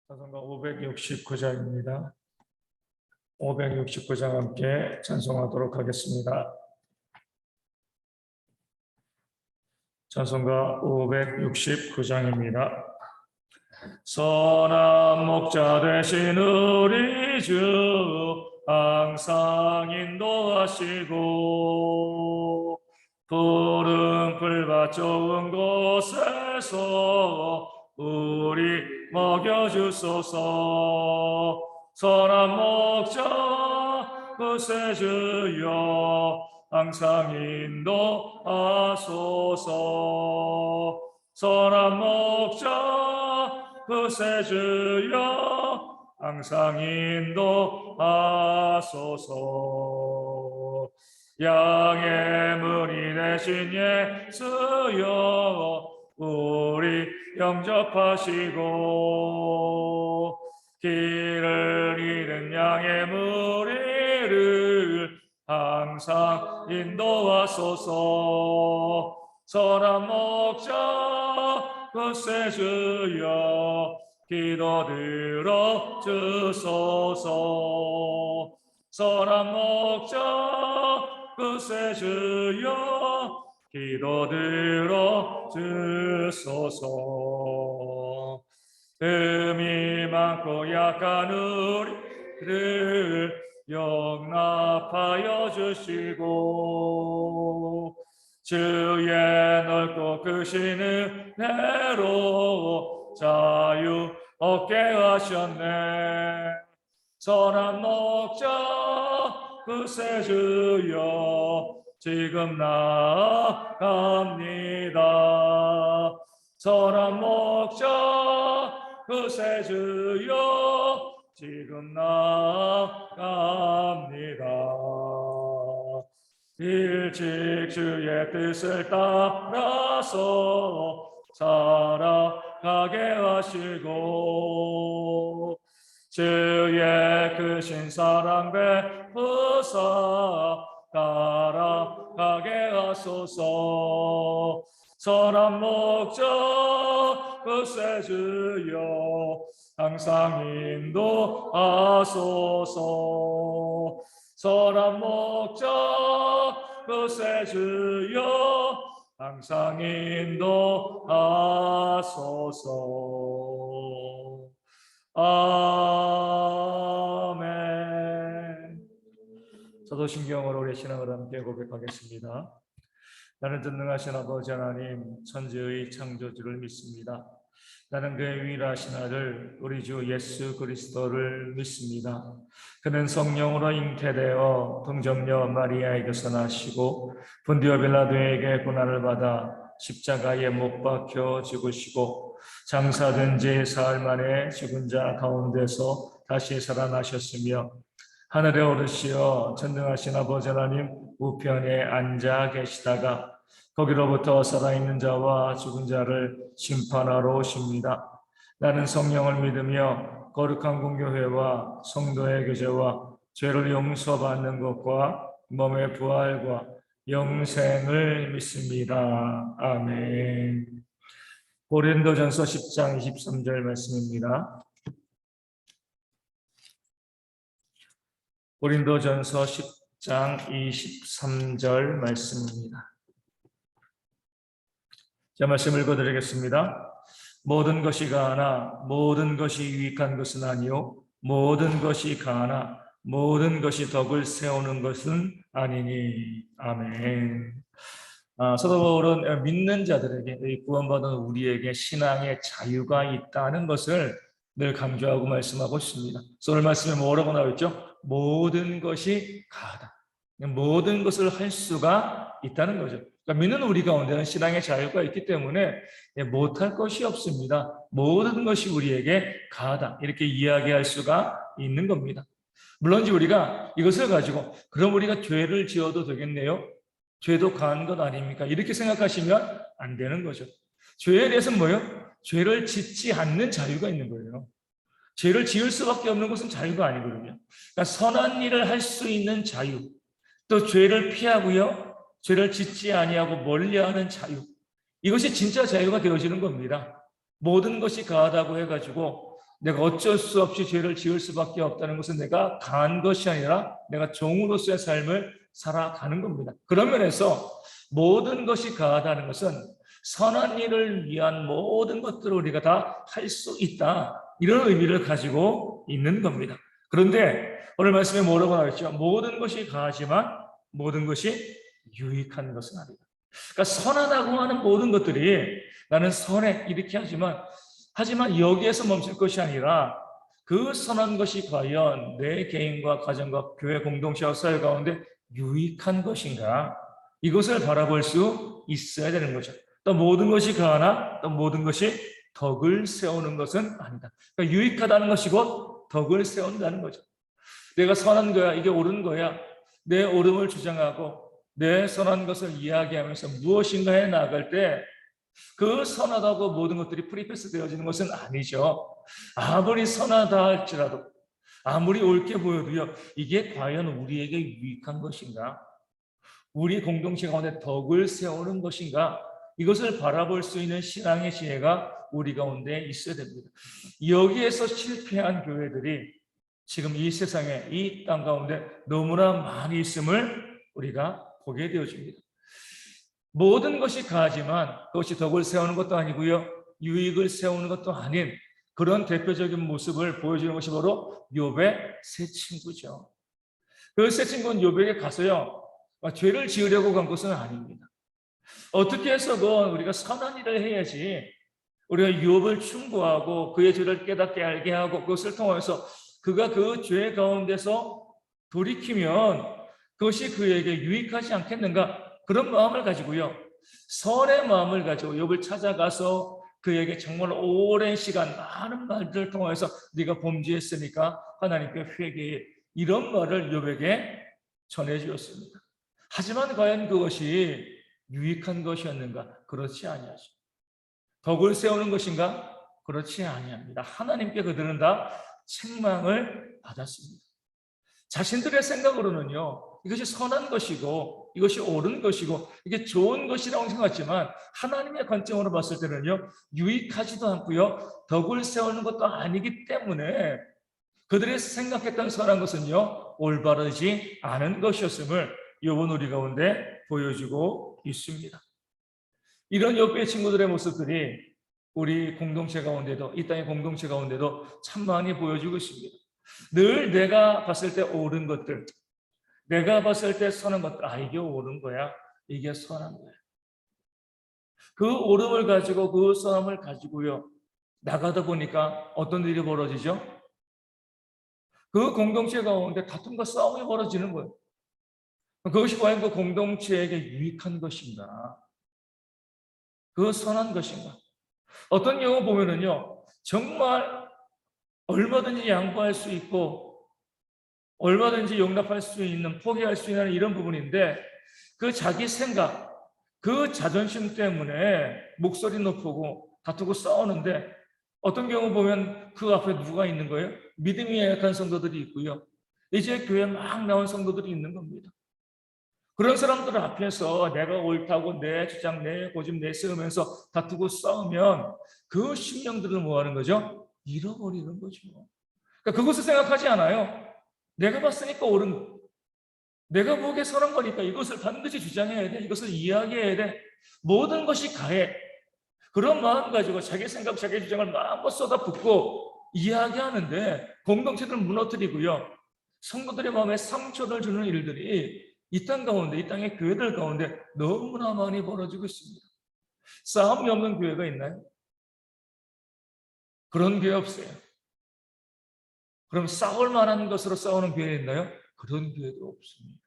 찬송가 569장입니다. 569장 함께 찬송하도록 하겠습니다. 찬송가 569장입니다. 선한 목자 되신 우리 주 항상 인도하시고 푸른 풀밭 좋은 곳에서 우리 먹여주소서. 선한 목자 구세주여 항상 인도하소서. 선한 목자 구세주여 항상 인도하소서. 양의 문이 되신 예수여 우리 영접하시고 길을 잃은 양의 무리를 항상 인도하소서. 선한 목자 구세주여 기도 들어주소서. 선한 목자 구세주여 기도 들어주소서. 흠이 많고 약한 우리를 용납하여 주시고 주의 넓고 크신 은혜로 자유 얻게 하셨네. 선한 목자 구세주여 지금 나아갑니다. 선한 목자 구세주여 지금 나아갑니다. 일찍 주의 뜻을 따라서 살아가게 하시고 주의 크신 사랑 베푸사 따라가게 하소서. 선한 목자 구세주여 항상 인도하소서. 선한 목자 구세주여 항상 인도하소서. 아멘. 사도신경으로 우리 신앙을 함께 고백하겠습니다. 나는 전능하신 아버지 하나님 천지의 창조주를 믿습니다. 나는 그의 유일하신 아들 우리 주 예수 그리스도를 믿습니다. 그는 성령으로 잉태되어 동정녀 마리아에게서 나시고 본디오 빌라도에게 고난을 받아 십자가에 못 박혀 죽으시고 장사된 지 사흘 만에 죽은 자 가운데서 다시 살아나셨으며 하늘에 오르시어 전능하신 아버지 하나님 우편에 앉아 계시다가 거기로부터 살아있는 자와 죽은 자를 심판하러 오십니다. 나는 성령을 믿으며 거룩한 공교회와 성도의 교제와 죄를 용서받는 것과 몸의 부활과 영생을 믿습니다. 아멘. 고린도전서 10장 23절 말씀입니다. 고린도전서 10장 23절 말씀입니다. 자, 말씀 읽어드리겠습니다. 모든 것이 가하나 모든 것이 유익한 것은 아니요 모든 것이 가하나 모든 것이 덕을 세우는 것은 아니니. 아멘. 사도 바울은 믿는 자들에게 구원받은 우리에게 신앙의 자유가 있다는 것을 늘 강조하고 말씀하고 있습니다. 오늘 말씀에 뭐라고 나와있죠? 모든 것이 가하다. 모든 것을 할 수가 있다는 거죠. 그러니까 믿는 우리 가운데는 신앙의 자유가 있기 때문에 못할 것이 없습니다. 모든 것이 우리에게 가하다. 이렇게 이야기할 수가 있는 겁니다. 물론 우리가 이것을 가지고 그럼 우리가 죄를 지어도 되겠네요. 죄도 가한 것 아닙니까? 이렇게 생각하시면 안 되는 거죠. 죄에 대해서는 뭐예요? 죄를 짓지 않는 자유가 있는 거예요. 죄를 지을 수밖에 없는 것은 자유가 아니거든요. 그러니까 선한 일을 할 수 있는 자유, 또 죄를 피하고요, 죄를 짓지 아니하고 멀리하는 자유, 이것이 진짜 자유가 되어지는 겁니다. 모든 것이 가하다고 해가지고 내가 어쩔 수 없이 죄를 지을 수밖에 없다는 것은 내가 강한 것이 아니라 내가 종으로서의 삶을 살아가는 겁니다. 그런 면에서 모든 것이 가하다는 것은 선한 일을 위한 모든 것들을 우리가 다 할 수 있다, 이런 의미를 가지고 있는 겁니다. 그런데 오늘 말씀에 뭐라고 나왔죠? 모든 것이 가하지만 모든 것이 유익한 것은 아니다. 그러니까 선하다고 하는 모든 것들이 나는 선해 이렇게 하지만 여기에서 멈출 것이 아니라 그 선한 것이 과연 내 개인과 가정과 교회 공동체와 사회 가운데 유익한 것인가, 이것을 바라볼 수 있어야 되는 거죠. 또 모든 것이 가하나 또 모든 것이 덕을 세우는 것은 아니다. 그러니까 유익하다는 것이 곧 덕을 세운다는 거죠. 내가 선한 거야, 이게 옳은 거야, 내 옳음을 주장하고 내 선한 것을 이야기하면서 무엇인가에 나아갈 때 그 선하다고 모든 것들이 프리패스 되어지는 것은 아니죠. 아무리 선하다 할지라도, 아무리 옳게 보여도요, 이게 과연 우리에게 유익한 것인가, 우리 공동체 가운데 덕을 세우는 것인가, 이것을 바라볼 수 있는 신앙의 지혜가 우리 가운데 있어야 됩니다. 여기에서 실패한 교회들이 지금 이 세상에, 이 땅 가운데 너무나 많이 있음을 우리가 보게 되어집니다. 모든 것이 가하지만 그것이 덕을 세우는 것도 아니고요, 유익을 세우는 것도 아닌 그런 대표적인 모습을 보여주는 것이 바로 욥의 세 친구죠. 그 세 친구는 욥에게 가서요, 죄를 지으려고 간 것은 아닙니다. 어떻게 해서건 우리가 선한 일을 해야지 우리가 욥을 충고하고 그의 죄를 깨닫게 알게 하고 그것을 통해서 그가 그 죄 가운데서 돌이키면 그것이 그에게 유익하지 않겠는가, 그런 마음을 가지고요, 선의 마음을 가지고 욥을 찾아가서 그에게 정말 오랜 시간 많은 말들을 통해서 네가 범죄했으니까 하나님께 회개해, 이런 말을 욥에게 전해주었습니다. 하지만 과연 그것이 유익한 것이었는가? 그렇지 아니하죠. 덕을 세우는 것인가? 그렇지 아니합니다. 하나님께 그들은 다 책망을 받았습니다. 자신들의 생각으로는요, 이것이 선한 것이고 이것이 옳은 것이고 이게 좋은 것이라고 생각했지만 하나님의 관점으로 봤을 때는요, 유익하지도 않고요, 덕을 세우는 것도 아니기 때문에 그들이 생각했던 선한 것은요, 올바르지 않은 것이었음을 욥은 우리 가운데 보여주고 있습니다. 이런 욥의 친구들의 모습들이 우리 공동체 가운데도, 이 땅의 공동체 가운데도 참 많이 보여주고 있습니다. 늘 내가 봤을 때 옳은 것들, 내가 봤을 때 선한 것들, 이게 옳은 거야, 이게 선한 거야, 그 옳음을 가지고 그 선함을 가지고요 나가다 보니까 어떤 일이 벌어지죠? 그 공동체 가운데 다툼과 싸움이 벌어지는 거예요. 그것이 과연 그 공동체에게 유익한 것인가, 그 선한 것인가? 어떤 경우 보면은요, 정말 얼마든지 양보할 수 있고 얼마든지 용납할 수 있는, 포기할 수 있는 이런 부분인데 그 자기 생각, 그 자존심 때문에 목소리 높이고 다투고 싸우는데 어떤 경우 보면 그 앞에 누가 있는 거예요? 믿음이 약한 성도들이 있고요, 이제 교회 막 나온 성도들이 있는 겁니다. 그런 사람들 앞에서 내가 옳다고 내 주장, 내 고집 내세우면서 다투고 싸우면 그 심령들은 뭐 하는 거죠? 잃어버리는 거죠. 그러니까 그것을 생각하지 않아요. 내가 봤으니까 옳은, 내가 보기에 선한 거니까 이것을 반드시 주장해야 돼, 이것을 이야기해야 돼, 모든 것이 가해, 그런 마음 가지고 자기 생각, 자기 주장을 마음껏 쏟아붓고 이야기하는데 공동체들을 무너뜨리고요, 성도들의 마음에 상처를 주는 일들이 이 땅 가운데, 이 땅의 교회들 가운데 너무나 많이 벌어지고 있습니다. 싸움이 없는 교회가 있나요? 그런 교회 없어요. 그럼 싸울 만한 것으로 싸우는 교회 있나요? 그런 교회도 없습니다.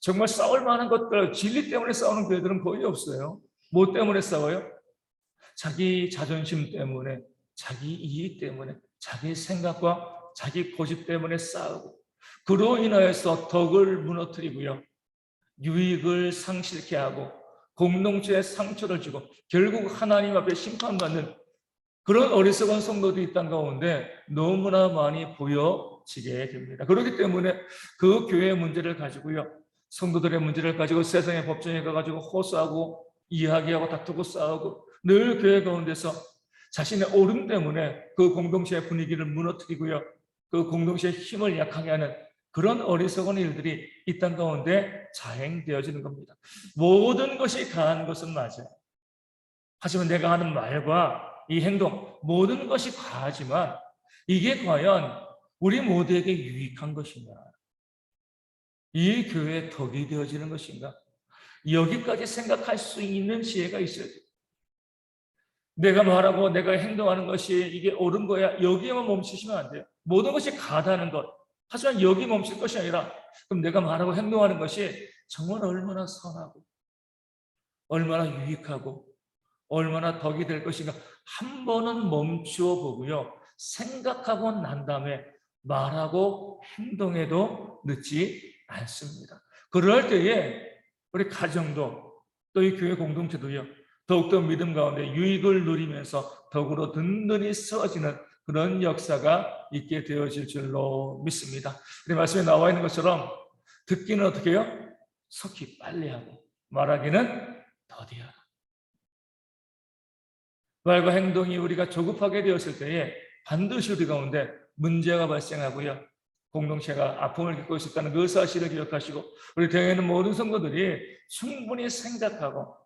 정말 싸울 만한 것들, 진리 때문에 싸우는 교회들은 거의 없어요. 뭐 때문에 싸워요? 자기 자존심 때문에, 자기 이익 때문에, 자기 생각과 자기 고집 때문에 싸우고, 그로 인하여서 덕을 무너뜨리고요, 유익을 상실케 하고 공동체에 상처를 주고 결국 하나님 앞에 심판받는 그런 어리석은 성도들이 이 땅 가운데 너무나 많이 보여지게 됩니다. 그렇기 때문에 그 교회의 문제를 가지고요, 성도들의 문제를 가지고 세상의 법정에 가가지고 호소하고 이야기하고 다투고 싸우고 늘 교회 가운데서 자신의 옳음 때문에 그 공동체의 분위기를 무너뜨리고요. 그 공동체의 힘을 약하게 하는 그런 어리석은 일들이 이 땅 가운데 자행되어지는 겁니다. 모든 것이 가한 것은 맞아요. 하지만 내가 하는 말과 이 행동, 모든 것이 과하지만 이게 과연 우리 모두에게 유익한 것이냐? 이 교회의 덕이 되어지는 것인가? 여기까지 생각할 수 있는 지혜가 있어야 돼요. 내가 말하고 내가 행동하는 것이 이게 옳은 거야. 여기에만 멈추시면 안 돼요. 모든 것이 가다는 것. 하지만 여기 멈출 것이 아니라 그럼 내가 말하고 행동하는 것이 정말 얼마나 선하고 얼마나 유익하고 얼마나 덕이 될 것인가 한 번은 멈추어 보고요. 생각하고 난 다음에 말하고 행동해도 늦지 않습니다. 그럴 때에 우리 가정도 또 이 교회 공동체도요. 더욱더 믿음 가운데 유익을 누리면서 더불어 든든히 세워지는 그런 역사가 있게 되어질 줄로 믿습니다. 우리 말씀에 나와 있는 것처럼 듣기는 어떻게 해요? 속히 빨리 하고 말하기는 더디하라. 말과 행동이 우리가 조급하게 되었을 때에 반드시 우리 가운데 문제가 발생하고요. 공동체가 아픔을 겪고 있었다는 그 사실을 기억하시고 우리 교회에 있는 모든 성도들이 충분히 생각하고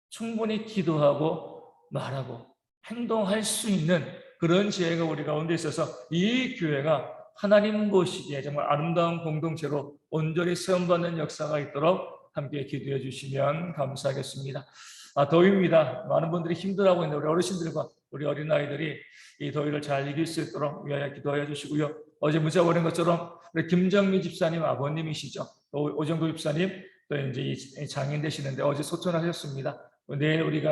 충분히 기도하고 말하고 행동할 수 있는 그런 지혜가 우리 가운데 있어서 이 교회가 하나님 보시기에 정말 아름다운 공동체로 온전히 세움받는 역사가 있도록 함께 기도해 주시면 감사하겠습니다. 더위입니다. 많은 분들이 힘들어하고 있는데 우리 어르신들과 우리 어린아이들이 이 더위를 잘 이길 수 있도록 위하여 기도해 주시고요. 어제 문자 보낸 것처럼 우리 김정미 집사님 아버님이시죠. 또 오정도 집사님 또 이제 장인 되시는데 어제 소천하셨습니다. 내일 우리가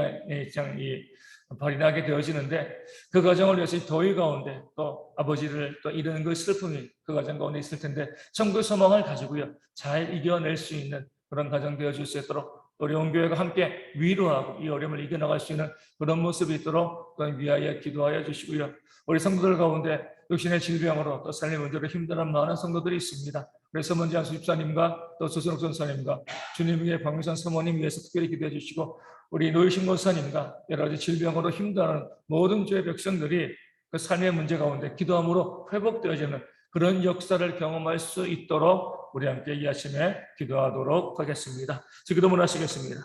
발인하게 되어지는데 그 과정을 위해서 더위 가운데 또 아버지를 또 잃은 그 슬픔이 그 과정 가운데 있을 텐데 천국 소망을 가지고요. 잘 이겨낼 수 있는 그런 가정 되어줄 수 있도록 우리 온교회가 함께 위로하고 이 어려움을 이겨나갈 수 있는 그런 모습이 있도록 위하여 기도하여 주시고요. 우리 성도들 가운데 육신의 질병으로 또 삶의 문제로 힘든 많은 성도들이 있습니다. 그래서 먼저 한수 집사님과 또 조선옥 전사님과 주님의 박명선 사모님 위해서 특별히 기도해 주시고 우리 노유신 목사님과 여러 가지 질병으로 힘들어하는 모든 주의 백성들이 그 삶의 문제 가운데 기도함으로 회복되어지는 그런 역사를 경험할 수 있도록 우리 함께 이 아침에 기도하도록 하겠습니다. 기도문 하시겠습니다.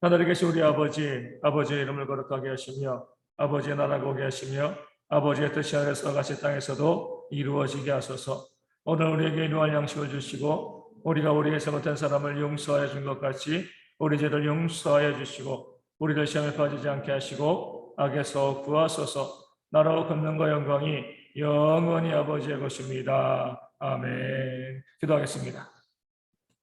하늘에 계신 우리 아버지의 이름을 거룩하게 하시며 아버지의 나라가 오게 하시며 아버지의 뜻이 하늘에서 같이 땅에서도 이루어지게 하소서. 오늘 우리에게 일용할 양식을 주시고 우리가 우리의 잘못한 사람을 용서하여 준 것 같이 우리 죄를 용서하여 주시고 우리를 시험에 빠지지 않게 하시고 악에서 구하소서. 나라와 권능과 영광이 영원히 아버지의 것입니다. 아멘. 기도하겠습니다.